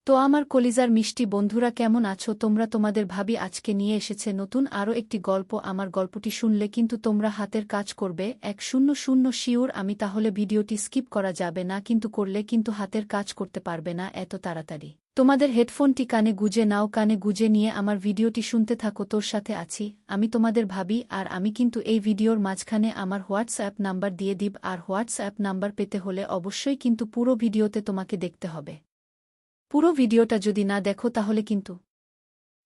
তো আমার কলিজার মিষ্টি বন্ধুরা কেমন আছো তোমরা? তোমাদের ভাবি আজকে নিয়ে এসেছে নতুন আরও একটি গল্প। আমার গল্পটি শুনলে কিন্তু তোমরা হাতের কাজ করবে 100 শিওর। আমি তাহলে ভিডিওটি স্কিপ করা যাবে না, কিন্তু করলে কিন্তু হাতের কাজ করতে পারবে না এত তাড়াতাড়ি। তোমাদের হেডফোনটি কানে গুজে নাও, কানে গুজে নিয়ে আমার ভিডিওটি শুনতে থাকো। তোর সাথে আছি আমি তোমাদের ভাবি, আর আমি কিন্তু এই ভিডিওর মাঝখানে আমার হোয়াটসঅ্যাপ নাম্বার দিয়ে দিব। আর হোয়াটসঅ্যাপ নাম্বার পেতে হলে অবশ্যই কিন্তু পুরো ভিডিওতে তোমাকে দেখতে হবে। পুরো ভিডিওটা যদি না দেখো তাহলে কিন্তু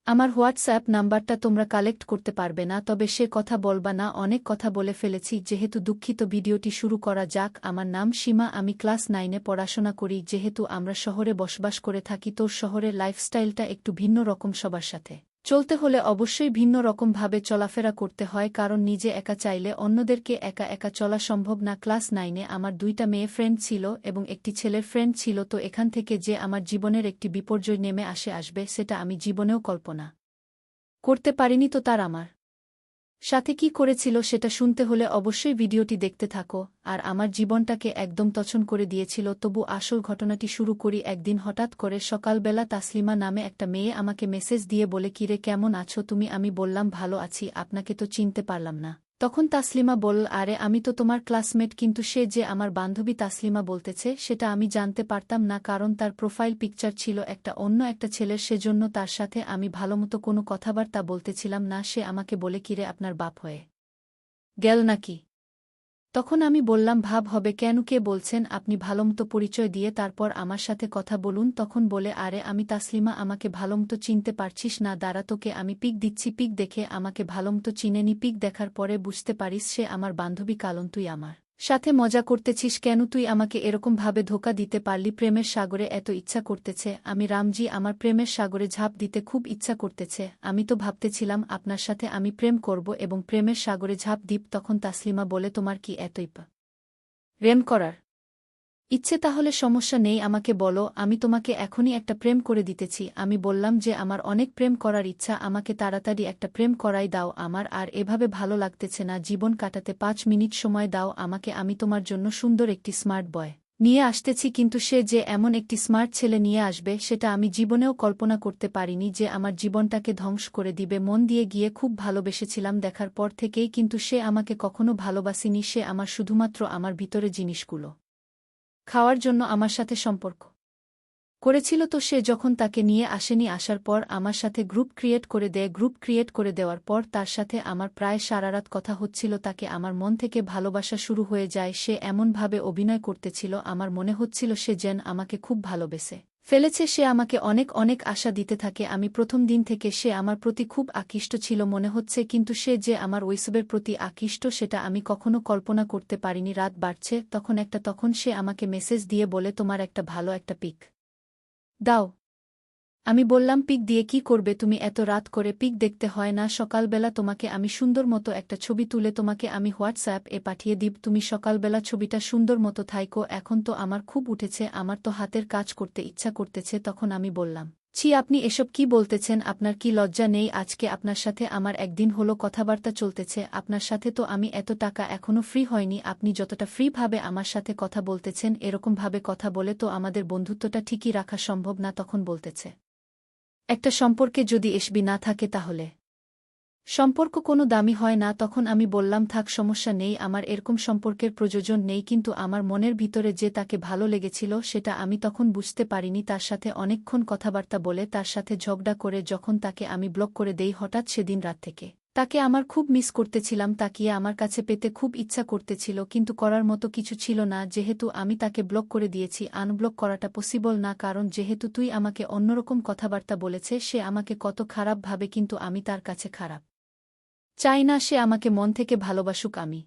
আমার হোয়াটসঅ্যাপ নাম্বারটা তোমরা কালেক্ট করতে পারবে না। তবে সে কথা বলবা না, অনেক কথা বলে ফেলেছি যেহেতু। দুঃখিত, ভিডিওটি শুরু করা যাক। আমার নাম সীমা, আমি ক্লাস 9-এ পড়াশোনা করি। যেহেতু আমরা শহরে বসবাস করে থাকি, তোর শহরের লাইফস্টাইলটা একটু ভিন্ন রকম। সবার সাথে চলতে হলে অবশ্যই ভিন্ন রকমভাবে চলাফেরা করতে হয়, কারণ নিজে একা চাইলে অন্যদেরকে একা একা চলা সম্ভব না। ক্লাস 9-এ আমার 2টা মেয়ে ফ্রেন্ড ছিল এবং একটি ছেলের ফ্রেন্ড ছিল। তো এখান থেকে যে আমার জীবনের একটি বিপর্যয় নেমে আসবে সেটা আমি জীবনেও কল্পনা করতে পারিনি। তো তার আমার সাথে কি করেছিল সেটা শুনতে হলে অবশ্যই ভিডিওটি দেখতে থাকো। আর আমার জীবনটাকে একদম তছন করে দিয়েছিল। তবু আসল ঘটনাটি শুরু করি। একদিন হঠাৎ করে সকালবেলা তাসলিমা নামে একটা মেয়ে আমাকে মেসেজ দিয়ে বলে, কিরে কেমন আছো তুমি? আমি বললাম ভালো আছি, আপনাকে তো চিনতে পারলাম না। তখন তাসলিমা বলল, আরে আমি তো তোমার ক্লাসমেট। কিন্তু সে যে আমার বান্ধবী তাসলিমা বলতেছে সেটা আমি জানতে পারতাম না, কারণ তার প্রোফাইল পিকচার ছিল অন্য একটা ছেলের। সেজন্য তার সাথে আমি ভালোমতো কোনো কথাবার্তা বলতেছিলাম না। সে আমাকে বলে, কিরে আপনার বাপ হয়ে গেল নাকি? তখন আমি বললাম, ভাব হবে কেন, কে বলছেন আপনি? ভালোমতো পরিচয় দিয়ে তারপর আমার সাথে কথা বলুন। তখন বলে, আরে আমি তাসলিমা, আমাকে ভালোমতো চিনতে পারছিস না? দাঁড়া, তোকে আমি পিক দিচ্ছি। পিক দেখে আমাকে ভালোমতো চিনেনি। পিক দেখার পরে বুঝতে পারিস সে আমার বান্ধবী। কারণ তুই আমার সাথে মজা করতেছিস কেন? তুই আমাকে এরকমভাবে ধোঁকা দিতে পারলি? প্রেমের সাগরে এত ইচ্ছা করতেছে আমি রামজি, আমার প্রেমের সাগরে ঝাঁপ দিতে খুব ইচ্ছা করতেছে। আমি তো ভাবতেছিলাম আপনার সাথে আমি প্রেম করব এবং প্রেমের সাগরে ঝাঁপ দিব। তখন তাসলিমা বলে, তোমার কি এতই প্রেম করার ইচ্ছে? তাহলে সমস্যা নেই, আমাকে বলো, আমি তোমাকে এখনই একটা প্রেম করে দিতেছি। আমি বললাম যে আমার অনেক প্রেম করার ইচ্ছা, আমাকে তাড়াতাড়ি একটা প্রেম করাই দাও। আমার আর এভাবে ভালো লাগতেছে না জীবন কাটাতে। 5 মিনিট সময় দাও আমাকে, আমি তোমার জন্য সুন্দর একটি স্মার্ট বয় নিয়ে আসতেছি। কিন্তু সে যে এমন একটি স্মার্ট ছেলে নিয়ে আসবে সেটা আমি জীবনেও কল্পনা করতে পারিনি, যে আমার জীবনটাকে ধ্বংস করে দিবে। মন দিয়ে গিয়ে খুব ভালোবেসেছিলাম দেখার পর থেকেই, কিন্তু সে আমাকে কখনো ভালোবাসেনি। সে আমার শুধুমাত্র আমার ভিতরে জিনিসগুলো খাওয়ার জন্য আমার সাথে সম্পর্ক করেছিল। তো সে যখন তাকে নিয়ে আসেনি, আসার পর আমার সাথে গ্রুপ ক্রিয়েট করে দেয়। গ্রুপ ক্রিয়েট করে দেওয়ার পর তার সাথে আমার প্রায় সারারাত কথা হচ্ছিল। তাকে আমার মন থেকে ভালোবাসা শুরু হয়ে যায়। সে এমনভাবে অভিনয় করতেছিল, আমার মনে হচ্ছিল সে যেন আমাকে খুব ভালোবেসে ফেলেছে। সে আমাকে অনেক অনেক আশা দিতে থাকে। আমি প্রথম দিন থেকে সে আমার প্রতি খুব আকৃষ্ট ছিল মনে হচ্ছে, কিন্তু সে যে আমার ওইসবের প্রতি আকৃষ্ট সেটা আমি কখনো কল্পনা করতে পারিনি। রাত বাড়ছে তখন সে আমাকে মেসেজ দিয়ে বলে, তোমার একটা ভালো একটা পিক দাও। আমি বললাম, পিক দিয়ে কি করবে তুমি? এত রাত করে পিক দেখতে হয় না? সকালবেলা তোমাকে আমি সুন্দর মতো একটা ছবি তুলে তোমাকে আমি হোয়াটসঅ্যাপ-এ পাঠিয়ে দিব, তুমি সকালবেলা ছবিটা সুন্দর মতো থাইকো। এখন তো আমার খুব উঠেছে, আমার তো হাতের কাজ করতে ইচ্ছা করতেছে। তখন আমি বললাম, ছি, আপনি এসব কি বলতেছেন? আপনার কি লজ্জা নেই? আজকে আপনার সাথে আমার একদিন হলো কথাবার্তা চলতেছে, আপনার সাথে তো আমি এত টাকা এখনো ফ্রি হয়নি। আপনি যতটা ফ্রিভাবে আমার সাথে কথা বলতেছেন, এরকমভাবে কথা বলে তো আমাদের বন্ধুত্বটা ঠিকই রাখা সম্ভব না। তখন বলতেছে, একটা সম্পর্কে যদি এসবি না থাকে তাহলে সম্পর্ক কোনো দামি হয় না। তখন আমি বললাম, থাক, সমস্যা নেই, আমার এরকম সম্পর্কের প্রয়োজন নেই। কিন্তু আমার মনের ভিতরে যে তাকে ভালো লেগেছিল সেটা আমি তখন বুঝতে পারিনি। তার সাথে অনেকক্ষণ কথাবার্তা বলে তার সাথে ঝগড়া করে যখন তাকে আমি ব্লক করে দেই, হঠাৎ সেদিন রাত থেকে তাকে আমার খুব মিস করতেছিলাম। তাকিয়ে আমার কাছে পেতে খুব ইচ্ছা করতেছিল, কিন্তু করার মতো কিছু ছিল না। যেহেতু আমি তাকে ব্লক করে দিয়েছি, আনব্লক করাটা পসিবল না, কারণ যেহেতু তুই আমাকে অন্যরকম কথাবার্তা বলেছে সে আমাকে কত খারাপ ভাবে, কিন্তু আমি তার কাছে খারাপ চাই না। সে আমাকে মন থেকে ভালোবাসুক, আমি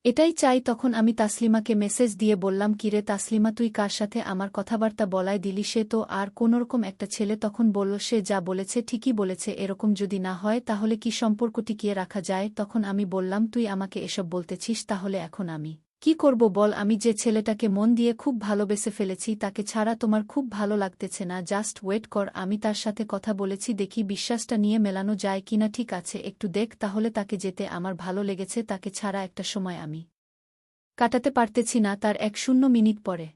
এটাই চাই। তখন আমি তাসলিমাকে মেসেজ দিয়ে বললাম, কিরে তাসলিমা, তুই কার সাথে আমার কথাবার্তা বলায় দিলি? সে তো আর কোনোরকম একটা ছেলে। তখন বলল, সে যা বলেছে ঠিকই বলেছে, এরকম যদি না হয় তাহলে কি সম্পর্ক টিকিয়ে রাখা যায়? তখন আমি বললাম, তুই আমাকে এসব বলতেছিস, তাহলে এখন আমি কি করব বল? আমি যে ছেলেটাকে মন দিয়ে খুব ভালোবেসে ফেলেছি তাকে ছাড়া তোমার খুব ভালো লাগতেছে না? জাস্ট ওয়েট কর, আমি তার সাথে কথা বলেছি, দেখি বিশ্বাসটা নিয়ে মেলানো যায় কিনা। ঠিক আছে, একটু দেখ তাহলে। তাকে যেতে আমার ভালো লেগেছে, তাকে ছাড়া একটা সময় আমি কাটাতে পারতেছি না। তার 1 মিনিট পরে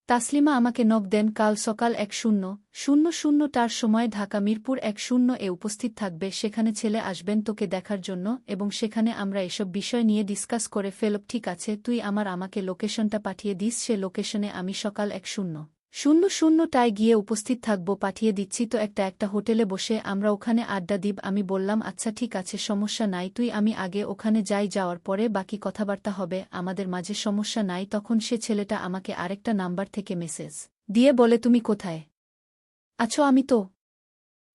তাসলিমা আমাকে নক দেন কাল সকাল ১:০০টার সময় ঢাকা মিরপুর ১:০০ উপস্থিত থাকবে, সেখানে ছেলে আসবেন তোকে দেখার জন্য এবং সেখানে আমরা এসব বিষয় নিয়ে ডিসকাস করে ফেলব। ঠিক আছে, তুই আমাকে লোকেশনটা পাঠিয়ে দিস। সে লোকেশনে আমি সকাল ১:০০টায় গিয়ে উপস্থিত থাকব। পাঠিয়ে দিচ্ছি তো। একটা হোটেলে বসে আমরা ওখানে আড্ডা দিব। আমি বললাম আচ্ছা ঠিক আছে, সমস্যা নাই, তুই আমি আগে ওখানে যাওয়ার পরে বাকি কথাবার্তা হবে আমাদের মাঝে, সমস্যা নাই। তখন সে ছেলেটা আমাকে আরেকটা নাম্বার থেকে মেসেজ দিয়ে বলে তুমি কোথায় আছো? আমি তো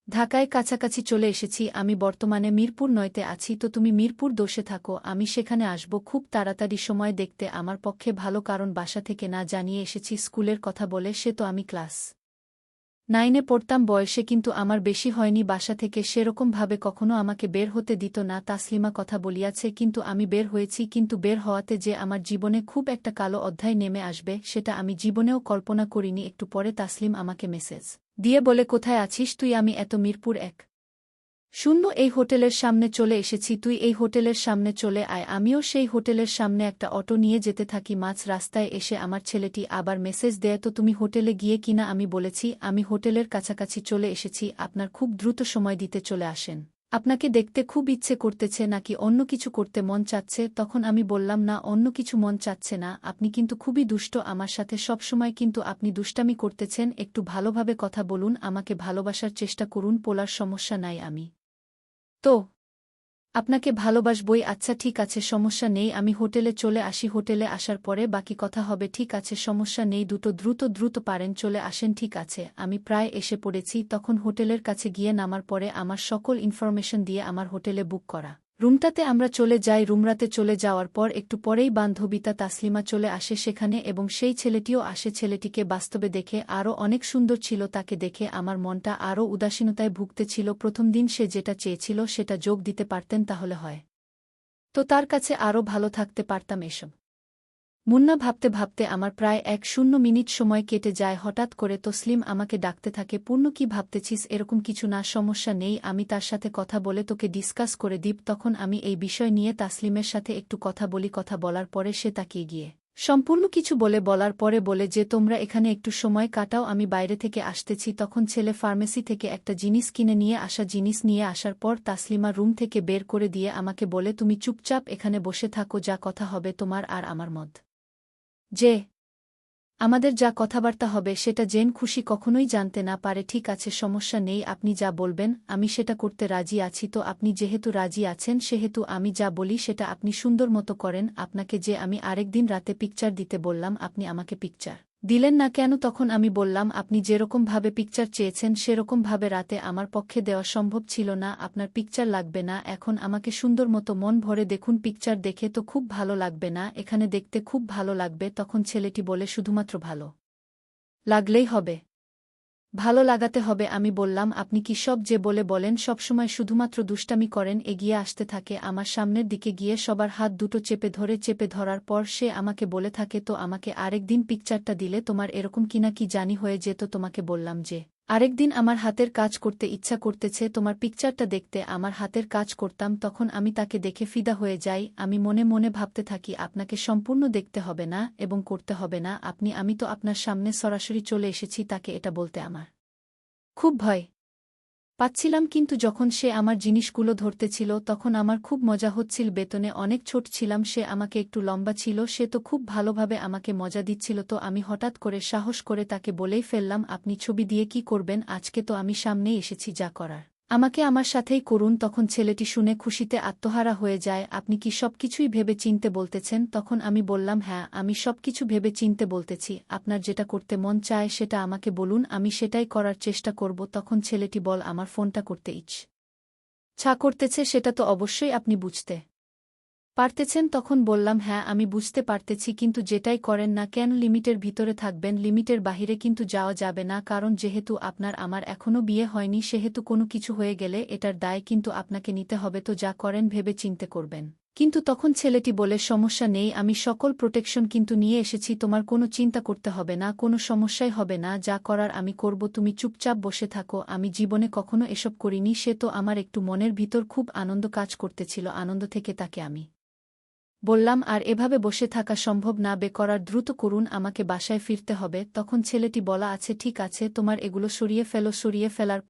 ঢাকায় কাছাকাছি চলে এসেছি, আমি বর্তমানে মিরপুর ৯তে আছি, তো তুমি মিরপুর ১০-এ থাকো, আমি সেখানে আসব খুব তাড়াতাড়ি। সময় দেখতে আমার পক্ষে ভালো, কারণ বাসা থেকে না জানিয়ে এসেছি। স্কুলের কথা বলে সে তো আমি ক্লাস 9-এ পড়তাম বয়সে, কিন্তু আমার বেশি হয়নি। বাসা থেকে সেরকমভাবে কখনো আমাকে বের হতে দিত না। তাসলিমা কথা বলিয়াছে, কিন্তু আমি বের হয়েছি, কিন্তু বের হওয়াতে যে আমার জীবনে খুব একটা কালো অধ্যায় নেমে আসবে সেটা আমি জীবনেও কল্পনা করিনি। একটু পরে তাসলিম আমাকে মেসেজ দিয়ে বলে কোথায় আছিস তুই? আমি এত মিরপুর ১:০০ এই হোটেলের সামনে চলে এসেছি, তুই এই হোটেলের সামনে চলে আয়। আমিও সেই হোটেলের সামনে একটা অটো নিয়ে যেতে থাকি। মাঝ রাস্তায় এসে আমার ছেলেটি আবার মেসেজ দেয়, তো তুমি হোটেলে গিয়ে কিনা? আমি বলেছি আমি হোটেলের কাছাকাছি চলে এসেছি, আপনার খুব দ্রুত সময় দিতে চলে আসেন। আপনাকে দেখতে খুব ইচ্ছে করতেছে, নাকি অন্য কিছু করতে মন চাচ্ছে? তখন আমি বললাম না, অন্য কিছু মন চাচ্ছে না, আপনি কিন্তু খুবই দুষ্ট আমার সাথে সবসময়, কিন্তু আপনি দুষ্টামি করতেছেন। একটু ভালোভাবে কথা বলুন, আমাকে ভালোবাসার চেষ্টা করুন, পোলার সমস্যা নাই, আমি তো আপনাকে ভালোবাসবই। আচ্ছা ঠিক আছে, সমস্যা নেই, আমি হোটেলে চলে আসি, হোটেলে আসার পরে বাকি কথা হবে। ঠিক আছে, সমস্যা নেই, দ্রুত পারেন চলে আসেন। ঠিক আছে, আমি প্রায় এসে পড়েছি। তখন হোটেলের কাছে গিয়ে নামার পরে আমার সকল ইনফরমেশন দিয়ে আমার হোটেলে বুক করা রুমটাতে আমরা চলে যাই। রুমরাতে চলে যাওয়ার পর একটু পরেই বান্ধবীতা তাসলিমা চলে আসে সেখানে, এবং সেই ছেলেটিও আসে। ছেলেটিকে বাস্তবে দেখে আরও অনেক সুন্দর ছিল, তাকে দেখে আমার মনটা আরও উদাসীনতায় ভুগতেছিল। প্রথম দিন সে যেটা চেয়েছিল সেটা যোগ দিতে পারতেন তাহলে হয় তো তার কাছে আরও ভালো থাকতে পারতাম। এসব মুন্না ভাবতে ভাবতে আমার প্রায় ১:০০ সময় কেটে যায়। হঠাৎ করে তসলিম আমাকে ডাকতে থাকে, পূর্ণ কি ভাবতেছিস? এরকম কিছু না, সমস্যা নেই, আমি তার সাথে কথা বলে তোকে ডিসকাস করে দিব। তখন আমি এই বিষয় নিয়ে তাসলিমের সাথে একটু কথা বলি। কথা বলার পরে সে তাকিয়ে গিয়ে সম্পূর্ণ কিছু বলার পরে বলে যে তোমরা এখানে একটু সময় কাটাও, আমি বাইরে থেকে আসতেছি। তখন ছেলে ফার্মেসি থেকে একটা জিনিস কিনে নিয়ে জিনিস নিয়ে আসার পর তাসলিমা রুম থেকে বের করে দিয়ে আমাকে বলে তুমি চুপচাপ এখানে বসে থাকো, যা কথা হবে তোমার আর আমার যে আমাদের যা কথাবার্তা হবে সেটা জেন খুশি কখনোই জানতে না পারে। ঠিক আছে, সমস্যা নেই, আপনি যা বলবেন আমি সেটা করতে রাজি আছি। তো আপনি যেহেতু রাজি আছেন সেহেতু আমি যা বলি সেটা আপনি সুন্দর মতো করেন। আপনাকে যে আমি আরেকদিন রাতে পিকচার দিতে বললাম, আপনি আমাকে পিকচার দিলেন না কেন? তখন আমি বললাম আপনি যেরকমভাবে পিকচার চেয়েছেন সেরকমভাবে রাতে আমার পক্ষে দেওয়া সম্ভব ছিল না, আপনার পিকচার লাগবে না। এখন আমাকে সুন্দর মতো মন ভরে দেখুন, পিকচার দেখে তো খুব ভালো লাগবে না, এখানে দেখতে খুব ভালো লাগবে। তখন ছেলেটি বলে শুধুমাত্র ভালো লাগলেই হবে, ভালো লাগাতে হবে। আমি বললাম আপনি কি সব যে বলেন সবসময় শুধুমাত্র দুষ্টামি করেন? এগিয়ে আসতে থাকে আমার সামনের দিকে গিয়ে সবার হাত দুটো চেপে ধরার পর সে আমাকে বলে থাকে, তো আমাকে আরেকদিন পিকচারটা দিলে তোমার এরকম কিনা কি জানি হয়ে যেত। তোমাকে বললাম যে আরেকদিন আমার হাতের কাজ করতে ইচ্ছা করতেছে, তোমার পিকচারটা দেখতে আমার হাতের কাজ করতাম। তখন আমি তাকে দেখে ফিদা হয়ে যাই। আমি মনে মনে ভাবতে থাকি আপনাকে সম্পূর্ণ দেখতে হবে না এবং করতে হবে না, আমি তো আপনার সামনে সরাসরি চলে এসেছি। তাকে এটা বলতে আমার খুব ভয় পাচ্ছিলাম, কিন্তু যখন সে আমার জিনিসগুলো ধরতেছিল তখন আমার খুব মজা হচ্ছিল। বেতনে অনেক ছোট ছিলাম, সে আমাকে একটু লম্বা ছিল, সে তো খুব ভালোভাবে আমাকে মজা দিচ্ছিল। তো আমি হঠাৎ করে সাহস করে তাকে বলেই ফেললাম আপনি ছবি দিয়ে কি করবেন? আজকে তো আমি সামনেই এসেছি, যা করার আমাকে আমার সাথেই করুন। তখন ছেলেটি শুনে খুশিতে আত্মহারা হয়ে যায়। আপনি কি সবকিছুই ভেবে চিনতে বলতেছেন? তখন আমি বললাম হ্যাঁ, আমি সবকিছু ভেবে চিনতে বলতেছি, আপনার যেটা করতে মন চায় সেটা আমাকে বলুন, আমি সেটাই করার চেষ্টা করব। তখন ছেলেটি বল আমার ফোনটা করতে ইচ্ছা করতেছে, সেটা তো অবশ্যই আপনি বুঝতে পারতেছেন। তখন বললাম হ্যাঁ আমি বুঝতে পারতেছি, কিন্তু যেটাই করেন না কেন লিমিটের ভিতরে থাকবেন, লিমিটের বাহিরে কিন্তু যাওয়া যাবে না, কারণ যেহেতু আপনার আমার এখনও বিয়ে হয়নি সেহেতু কোনো কিছু হয়ে গেলে এটার দায় কিন্তু আপনাকে নিতে হবে। তো যা করেন ভেবে চিন্তে করবেন। কিন্তু তখন ছেলেটি বলে সমস্যা নেই, আমি সকল প্রোটেকশন কিন্তু নিয়ে এসেছি, তোমার কোনো চিন্তা করতে হবে না, কোনো সমস্যাই হবে না, যা করার আমি করব, তুমি চুপচাপ বসে থাকো। আমি জীবনে কখনো এসব করিনি। সে তো আমার একটু মনের ভিতর খুব আনন্দ কাজ করতেছিল, আনন্দ থেকে তাকে আমি বললাম, আর এভাবে বসে থাকা সম্ভব না, বে করার দ্রুত করুন, আমাকে বাসায় ফিরতে হবে। তখন ছেলেটি বলা, আছে ঠিক আছে, তোমার এগুলো সরিয়ে ফেলো। সরিয়ে ফেলার